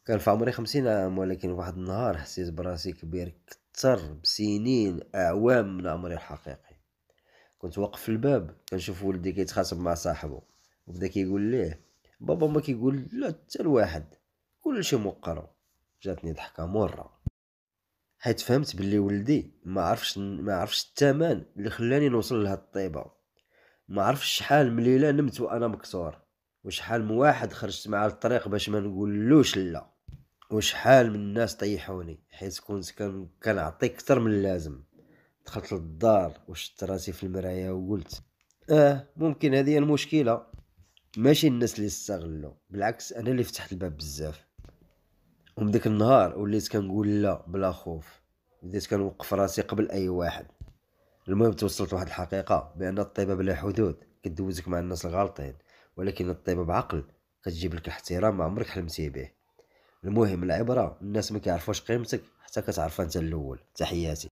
كان في عمري 50 عام، ولكن واحد النهار حسيت براسي كبير كتر بسنين أعوام من عمري الحقيقي. كنت واقف في الباب كنشوف ولدي كيتخاصم مع صاحبه، وبدا كيقول ليه بابا ما كيقول لا حتى لواحد، كلشي موقرو. جاتني ضحكة مرة، حيت فهمت بلي ولدي ما عرفش الثمن اللي خلاني نوصل لهاد الطيبة. ما عرفش شحال من ليلة نمت وانا مكسور، وشحال من واحد خرجت معاه للطريق باش ما نقولوش لا، وشحال من الناس طيحوني حيت كنت كنعطي اكثر من اللازم. دخلت للدار وشفت راسي في المرايا وقلت ممكن هذه هي المشكلة، ماشي الناس اللي استغلوا، بالعكس انا اللي فتحت الباب بزاف. ومن داك النهار وليت كنقول لا بلا خوف، بديت كنوقف راسي قبل اي واحد. المهم توصلت لواحد الحقيقة بان الطيبة بلا حدود كدوزك مع الناس الغالطين، ولكن الطيبة بعقل كتجيب لك احترام ما عمرك حلمتي به. المهم العبرة الناس ما كيعرفوش قيمتك حتى كتعرفها انت الاول. تحياتي.